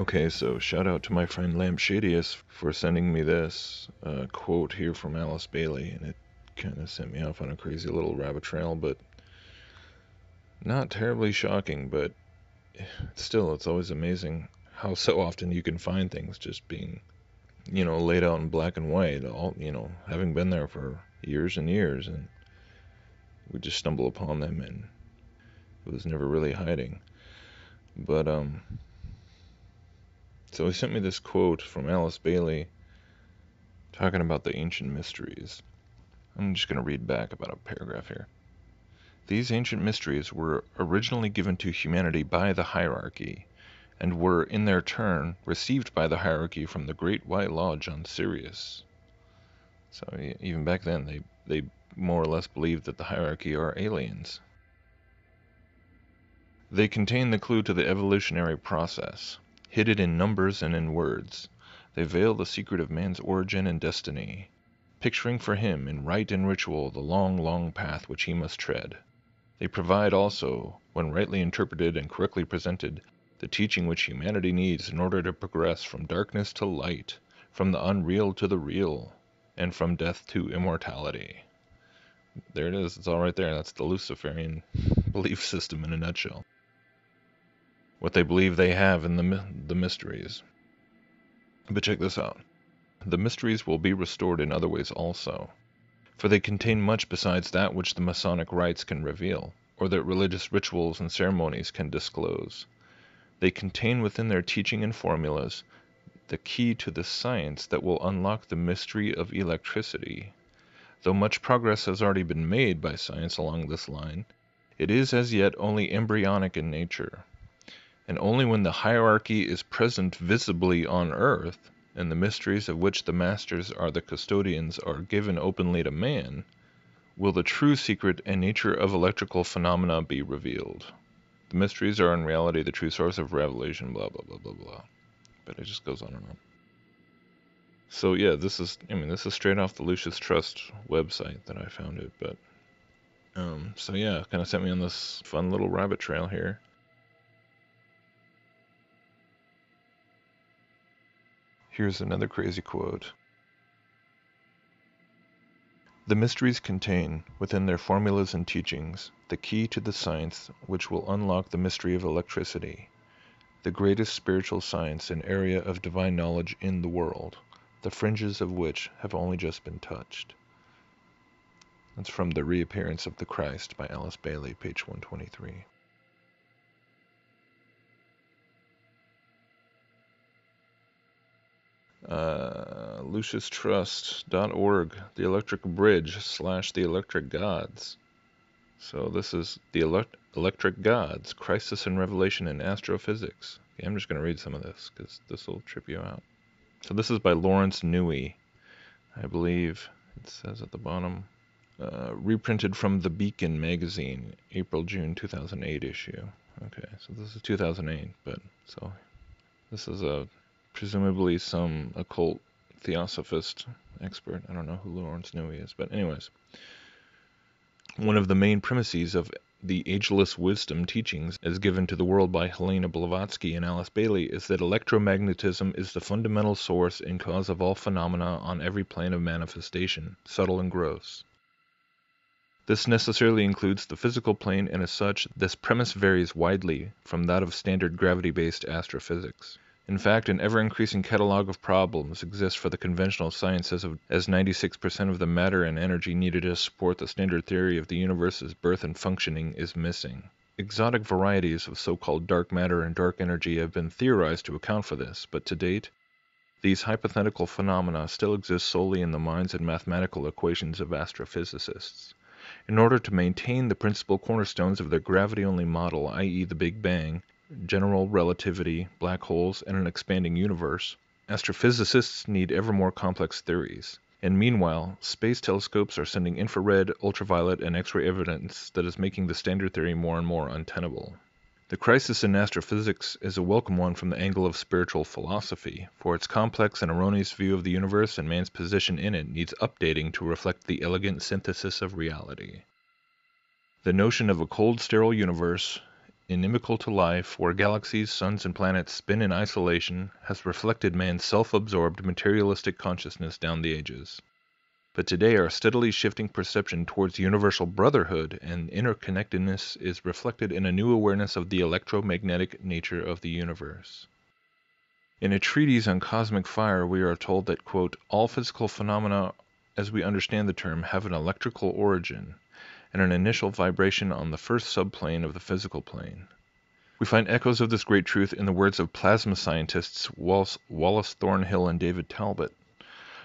Okay, so shout out to my friend Lampshadius for sending me this quote here from Alice Bailey, and it kind of sent me off on a crazy little rabbit trail, but not terribly shocking, but still, it's always amazing how so often you can find things just being, laid out in black and white, all, having been there for years and years, and we just stumble upon them, and it was never really hiding. But, so he sent me this quote from Alice Bailey talking about the ancient mysteries. I'm just going to read back about a paragraph here. These ancient mysteries were originally given to humanity by the hierarchy, and were in their turn received by the hierarchy from the Great White Lodge on Sirius. So even back then, they more or less believed that the hierarchy are aliens. They contain the clue to the evolutionary process, hidden in numbers and in words. They veil the secret of man's origin and destiny, picturing for him in rite and ritual the long, long path which he must tread. They provide also, when rightly interpreted and correctly presented, the teaching which humanity needs in order to progress from darkness to light, from the unreal to the real, and from death to immortality. There it is, it's all right there. That's the Luciferian belief system in a nutshell. What they believe they have in the mysteries. But check this out. The mysteries will be restored in other ways also, for they contain much besides that which the Masonic rites can reveal, or that religious rituals and ceremonies can disclose. They contain within their teaching and formulas the key to the science that will unlock the mystery of electricity. Though much progress has already been made by science along this line, it is as yet only embryonic in nature. And only when the hierarchy is present visibly on earth, and the mysteries of which the masters are the custodians are given openly to man, will the true secret and nature of electrical phenomena be revealed. The mysteries are in reality the true source of revelation, blah, blah, blah, blah, blah. But it just goes on and on. So yeah, this is straight off the Lucius Trust website that I found it, but, so yeah, kind of sent me on this fun little rabbit trail here. Here's another crazy quote. The mysteries contain, within their formulas and teachings, the key to the science which will unlock the mystery of electricity, the greatest spiritual science and area of divine knowledge in the world, the fringes of which have only just been touched. That's from The Reappearance of the Christ by Alice Bailey, page 123. LuciusTrust.org, the electric bridge / the electric gods. So this is the electric gods, crisis and revelation in astrophysics. Okay, I'm just going to read some of this because this will trip you out. So this is by Lawrence Newey, I believe it says at the bottom. Reprinted from The Beacon magazine, April-June 2008 issue. Okay, so this is 2008, but so this is presumably some occult theosophist expert. I don't know who Lawrence Newey is, but anyways. One of the main premises of the ageless wisdom teachings as given to the world by Helena Blavatsky and Alice Bailey is that electromagnetism is the fundamental source and cause of all phenomena on every plane of manifestation, subtle and gross. This necessarily includes the physical plane, and as such, this premise varies widely from that of standard gravity-based astrophysics. In fact, an ever-increasing catalog of problems exists for the conventional sciences as 96% of the matter and energy needed to support the standard theory of the universe's birth and functioning is missing. Exotic varieties of so-called dark matter and dark energy have been theorized to account for this, but to date, these hypothetical phenomena still exist solely in the minds and mathematical equations of astrophysicists. In order to maintain the principal cornerstones of their gravity-only model, i.e. the Big Bang, general relativity, black holes, and an expanding universe, astrophysicists need ever more complex theories. And meanwhile, space telescopes are sending infrared, ultraviolet, and X-ray evidence that is making the standard theory more and more untenable. The crisis in astrophysics is a welcome one from the angle of spiritual philosophy, for its complex and erroneous view of the universe and man's position in it needs updating to reflect the elegant synthesis of reality. The notion of a cold, sterile universe inimical to life, where galaxies, suns, and planets spin in isolation, has reflected man's self-absorbed materialistic consciousness down the ages. But today our steadily shifting perception towards universal brotherhood and interconnectedness is reflected in a new awareness of the electromagnetic nature of the universe. In a treatise on cosmic fire, we are told that, quote, all physical phenomena, as we understand the term, have an electrical origin and an initial vibration on the first subplane of the physical plane. We find echoes of this great truth in the words of plasma scientists Wallace Thornhill and David Talbot.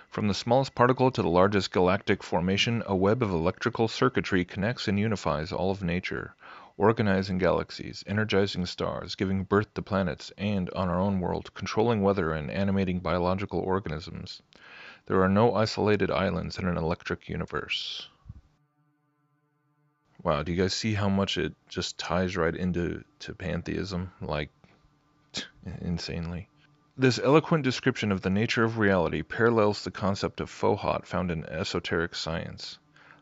From the smallest particle to the largest galactic formation, a web of electrical circuitry connects and unifies all of nature, organizing galaxies, energizing stars, giving birth to planets, and, on our own world, controlling weather and animating biological organisms. There are no isolated islands in an electric universe. Wow, do you guys see how much it just ties right into pantheism? Like, insanely. This eloquent description of the nature of reality parallels the concept of Fohat found in esoteric science.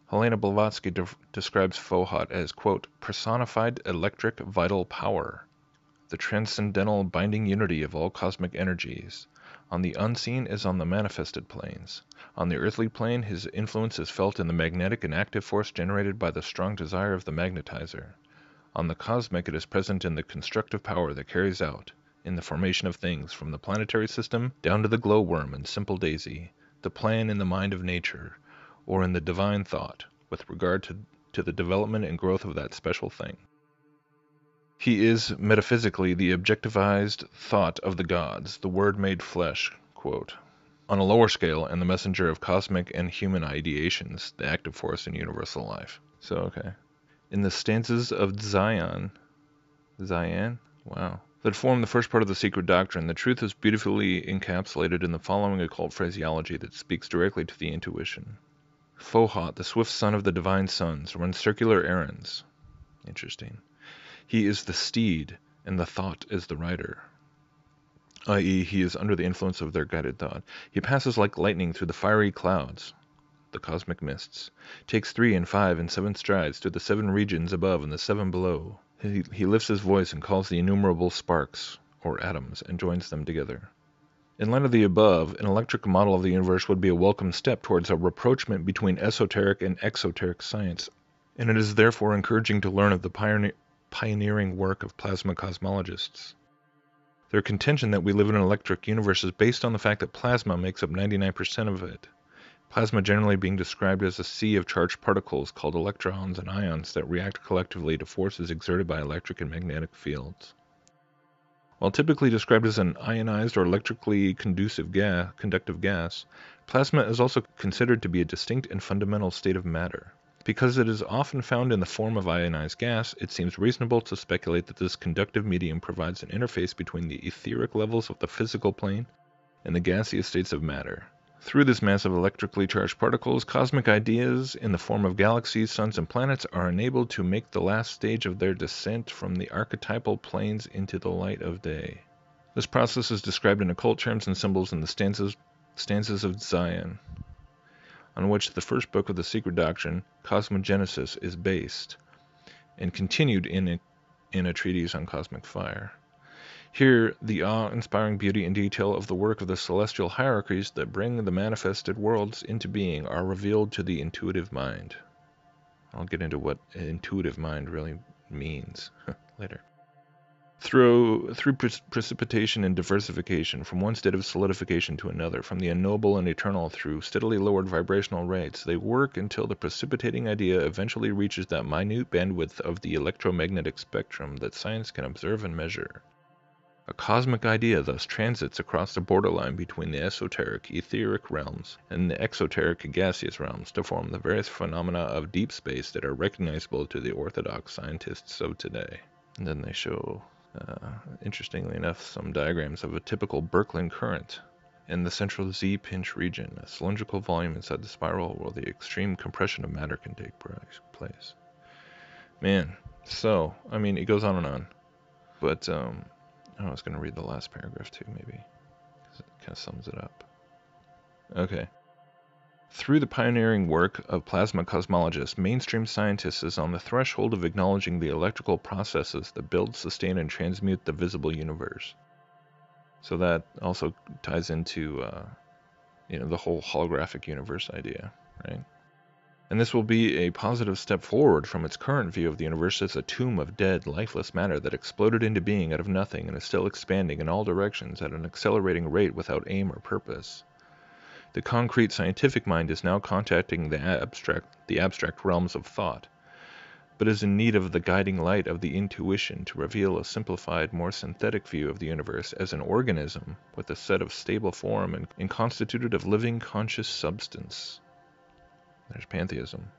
Helena Blavatsky describes Fohat as, quote, personified electric vital power, the transcendental binding unity of all cosmic energies, on the unseen as on the manifested planes. On the earthly plane, his influence is felt in the magnetic and active force generated by the strong desire of the magnetizer. On the cosmic, it is present in the constructive power that carries out, in the formation of things, from the planetary system down to the glowworm and simple daisy, the plan in the mind of nature, or in the divine thought, with regard to the development and growth of that special thing. He is, metaphysically, the objectivized thought of the gods, the word made flesh, quote, on a lower scale, and the messenger of cosmic and human ideations, the active force in universal life. So, okay. In the stanzas of Zion, wow, that form the first part of the secret doctrine, the truth is beautifully encapsulated in the following occult phraseology that speaks directly to the intuition. Fohat, the swift son of the divine sons, runs circular errands. Interesting. He is the steed, and the thought is the rider, i.e., he is under the influence of their guided thought. He passes like lightning through the fiery clouds, the cosmic mists, takes 3 and 5 and 7 strides through the 7 regions above and the 7 below. He lifts his voice and calls the innumerable sparks, or atoms, and joins them together. In light of the above, an electric model of the universe would be a welcome step towards a rapprochement between esoteric and exoteric science, and it is therefore encouraging to learn of the pioneering work of plasma cosmologists. Their contention that we live in an electric universe is based on the fact that plasma makes up 99% of it. Plasma generally being described as a sea of charged particles called electrons and ions that react collectively to forces exerted by electric and magnetic fields. While typically described as an ionized or electrically conductive gas, plasma is also considered to be a distinct and fundamental state of matter. Because it is often found in the form of ionized gas, it seems reasonable to speculate that this conductive medium provides an interface between the etheric levels of the physical plane and the gaseous states of matter. Through this mass of electrically charged particles, cosmic ideas in the form of galaxies, suns, and planets are enabled to make the last stage of their descent from the archetypal planes into the light of day. This process is described in occult terms and symbols in the stanzas of Zion, on which the first book of the secret doctrine, Cosmogenesis, is based, and continued in a treatise on cosmic fire. Here, the awe-inspiring beauty and detail of the work of the celestial hierarchies that bring the manifested worlds into being are revealed to the intuitive mind. I'll get into what intuitive mind really means later. Through precipitation and diversification, from one state of solidification to another, from the unknowable and eternal through steadily lowered vibrational rates, they work until the precipitating idea eventually reaches that minute bandwidth of the electromagnetic spectrum that science can observe and measure. A cosmic idea thus transits across the borderline between the esoteric, etheric realms and the exoteric, gaseous realms to form the various phenomena of deep space that are recognizable to the orthodox scientists of today. And then they show, interestingly enough, some diagrams of a typical Birkeland current in the central Z-pinch region, a cylindrical volume inside the spiral where the extreme compression of matter can take place. Man, so, I mean, it goes on and on, but, I was going to read the last paragraph too, maybe, because it kind of sums it up. Okay. Through the pioneering work of plasma cosmologists, mainstream scientists is on the threshold of acknowledging the electrical processes that build, sustain, and transmute the visible universe. So that also ties into, the whole holographic universe idea, right? And this will be a positive step forward from its current view of the universe as a tomb of dead, lifeless matter that exploded into being out of nothing and is still expanding in all directions at an accelerating rate without aim or purpose. The concrete scientific mind is now contacting the abstract realms of thought, but is in need of the guiding light of the intuition to reveal a simplified, more synthetic view of the universe as an organism with a set of stable form and constituted of living conscious substance. There's pantheism.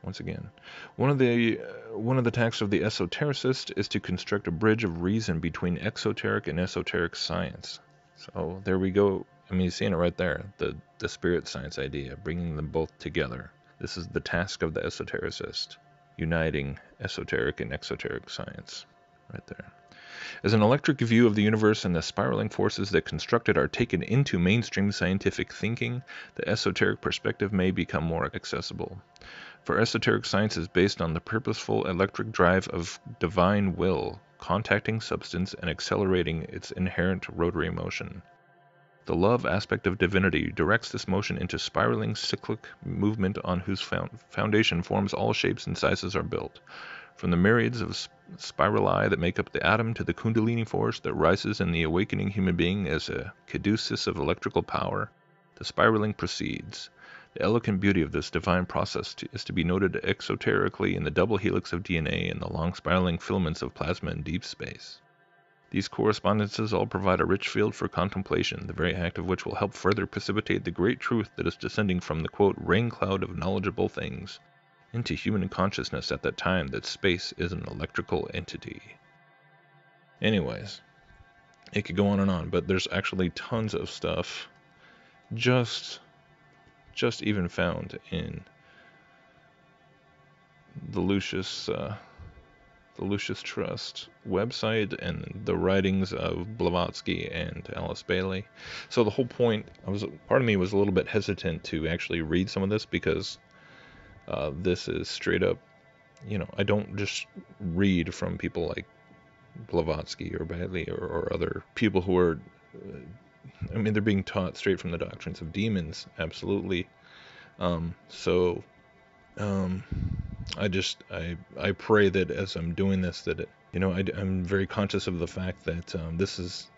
Once again, one of the tasks of the esotericist is to construct a bridge of reason between exoteric and esoteric science. So there we go. I mean, you're seeing it right there, the spirit science idea, bringing them both together. This is the task of the esotericist, uniting esoteric and exoteric science, right there. As an electric view of the universe and the spiraling forces that construct it are taken into mainstream scientific thinking, the esoteric perspective may become more accessible. For esoteric science is based on the purposeful electric drive of divine will, contacting substance and accelerating its inherent rotary motion. The love aspect of divinity directs this motion into spiraling cyclic movement on whose foundation forms all shapes and sizes are built. From the myriads of spirali that make up the atom to the kundalini force that rises in the awakening human being as a caduceus of electrical power, the spiraling proceeds. The elegant beauty of this divine process is to be noted exoterically in the double helix of DNA and the long spiraling filaments of plasma in deep space. These correspondences all provide a rich field for contemplation, the very act of which will help further precipitate the great truth that is descending from the, quote, rain cloud of knowledgeable things into human consciousness at that time that space is an electrical entity. Anyways, it could go on, but there's actually tons of stuff just even found in the Lucius Trust website and the writings of Blavatsky and Alice Bailey. So the whole point, part of me was a little bit hesitant to actually read some of this because this is straight up, I don't just read from people like Blavatsky or Bailey or other people who are, they're being taught straight from the doctrines of demons, absolutely. I pray that as I'm doing this, that I'm very conscious of the fact that this is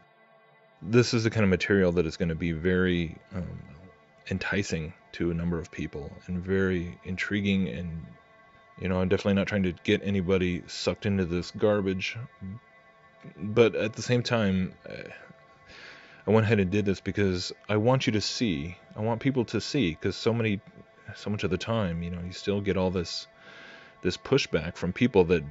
the kind of material that is going to be very enticing to a number of people and very intriguing, and I'm definitely not trying to get anybody sucked into this garbage, but at the same time I went ahead and did this because I want you to see, I want people to see, because so much of the time, you still get all this pushback from people that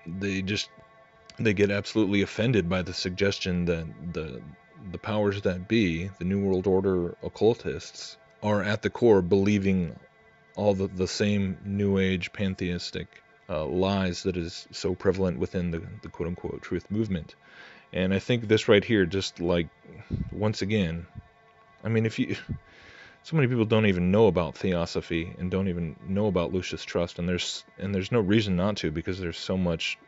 they get absolutely offended by the suggestion that the powers that be, the New World Order occultists, are at the core believing all the same New Age pantheistic lies that is so prevalent within the quote-unquote truth movement. And I think this right here, just like, once again, so many people don't even know about theosophy and don't even know about Lucius Trust, and there's no reason not to, because there's so much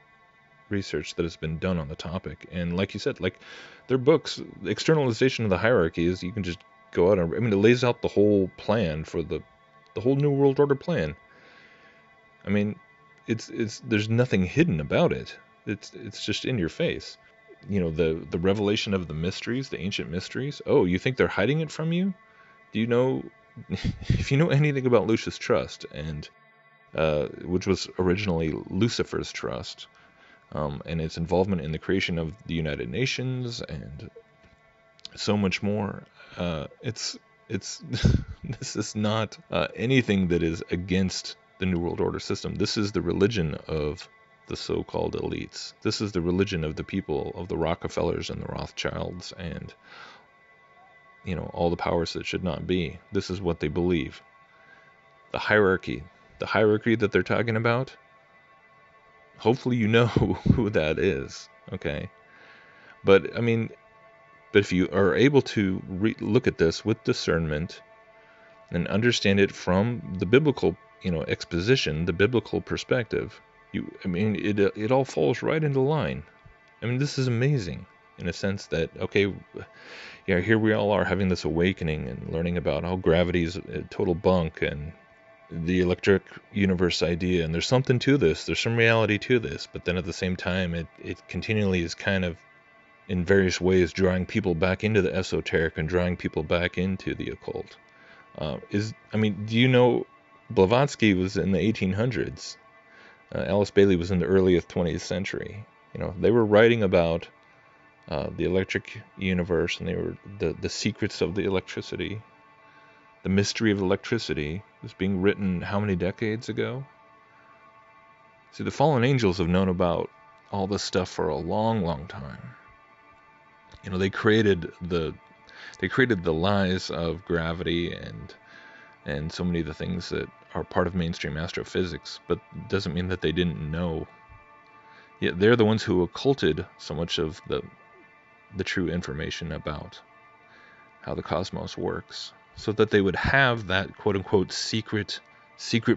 research that has been done on the topic. And like you said, like their books, Externalization of the Hierarchy, is you can just go out and it lays out the whole plan for the whole New World Order plan. It's there's nothing hidden about it. It's just in your face. The revelation of the mysteries, the ancient mysteries. Oh, you think they're hiding it from you? Do you know, if you know anything about Lucius Trust, and which was originally Lucifer's Trust, and its involvement in the creation of the United Nations and so much more, it's this is not anything that is against the New World Order system. This is the religion of the so-called elites. This is the religion of the people, of the Rockefellers and the Rothschilds and all the powers that should not be. This is what they believe. The hierarchy that they're talking about, hopefully you know who that is, okay? But if you are able to look at this with discernment, and understand it from the biblical, exposition, the biblical perspective, it all falls right into line. I mean, this is amazing in a sense that, okay, yeah, here we all are having this awakening and learning about how gravity is a total bunk and the electric universe idea, and there's something to this, there's some reality to this, but then at the same time, it continually is kind of in various ways drawing people back into the esoteric and drawing people back into the occult. Do you know Blavatsky was in the 1800s? Alice Bailey was in the earliest 20th century. They were writing about the electric universe, and they were the secrets of the electricity. The mystery of electricity was being written how many decades ago? See, the fallen angels have known about all this stuff for a long, long time. They created the lies of gravity and so many of the things that are part of mainstream astrophysics, but doesn't mean that they didn't know. Yet they're the ones who occulted so much of the true information about how the cosmos works, so that they would have that quote-unquote secret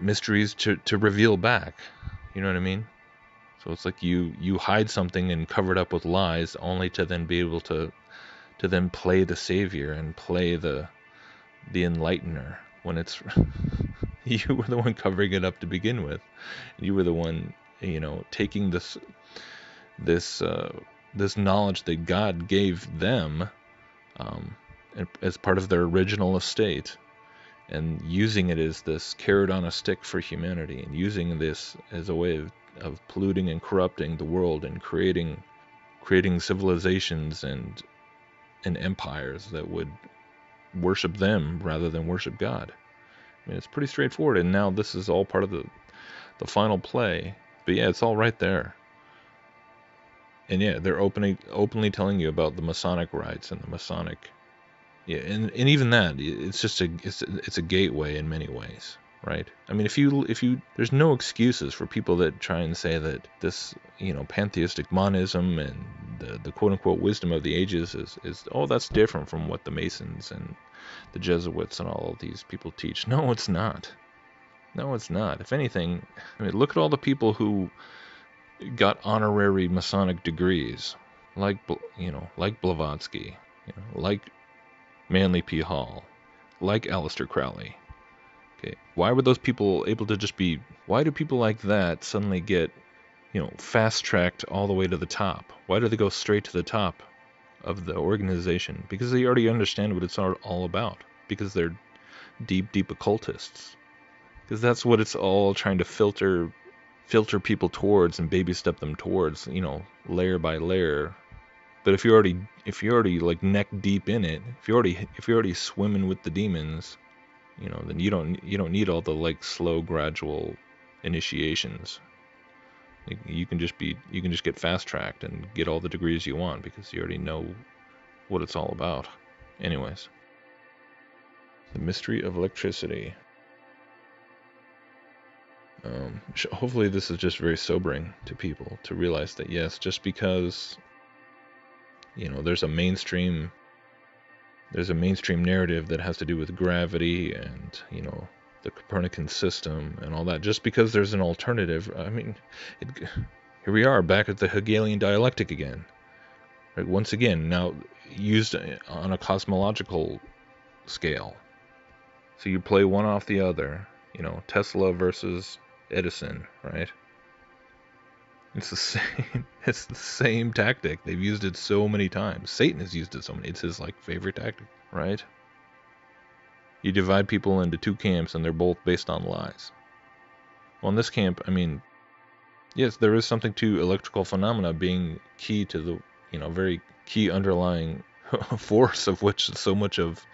mysteries to reveal back. You know what I mean? So it's like you hide something and cover it up with lies, only to then be able to then play the savior and play the enlightener, when it's you were the one covering it up to begin with. You were the one, taking this knowledge that God gave them as part of their original estate, and using it as this carrot on a stick for humanity, and using this as a way of polluting and corrupting the world, and creating civilizations and empires that would worship them rather than worship God. I mean, it's pretty straightforward, and now this is all part of the final play. But yeah, it's all right there. And yeah, they're openly telling you about the Masonic rites and the Masonic. Yeah, and even that, it's just it's a gateway in many ways, right? I mean, if you there's no excuses for people that try and say that this, pantheistic monism and the quote unquote wisdom of the ages is that's different from what the Masons and the Jesuits and all of these people teach. No, it's not. No, it's not. If anything, I mean, look at all the people who got honorary Masonic degrees, like Blavatsky, like Manly P. Hall, like Aleister Crowley. Okay, why were those people able to just be? Why do people like that suddenly get, fast-tracked all the way to the top? Why do they go straight to the top of the organization? Because they already understand what it's all about. Because they're deep occultists. Because that's what it's all trying to filter people towards and baby step them towards, layer by layer. But if you're already like neck deep in it, if you're already swimming with the demons, then you don't need all the like slow gradual initiations. You can just get fast tracked and get all the degrees you want because you already know what it's all about. Anyways, the mystery of electricity. Hopefully this is just very sobering to people to realize that yes, just because there's a mainstream narrative that has to do with gravity and the Copernican system and all that, just because there's an alternative. I mean, here we are back at the Hegelian dialectic again, right? Once again, now used on a cosmological scale. So you play one off the other, Tesla versus Edison, right? It's the same tactic. They've used it so many times. Satan has used it so many. It's his favorite tactic, right? You divide people into two camps and they're both based on lies. Well, in this camp, I mean, yes, there is something to electrical phenomena being key to the, very key underlying force of which so much of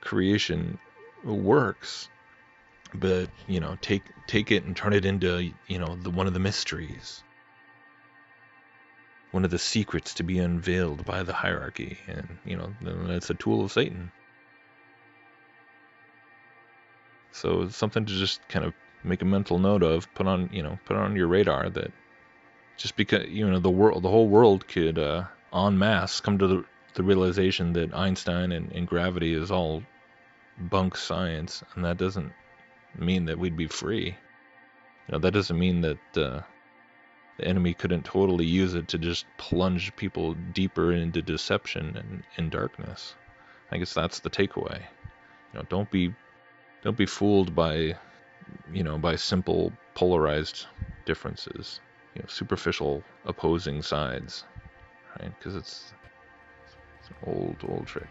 creation works. But take it and turn it into one of the mysteries, one of the secrets to be unveiled by the hierarchy, and then that's a tool of Satan. So it's something to just kind of make a mental note of, put on your radar, that just because the whole world could en masse come to the realization that Einstein and gravity is all bunk science, and that doesn't mean that we'd be free. That doesn't mean that the enemy couldn't totally use it to just plunge people deeper into deception and in darkness. I guess that's the takeaway. Don't be fooled by by simple polarized differences, superficial opposing sides, right? Because it's an old trick.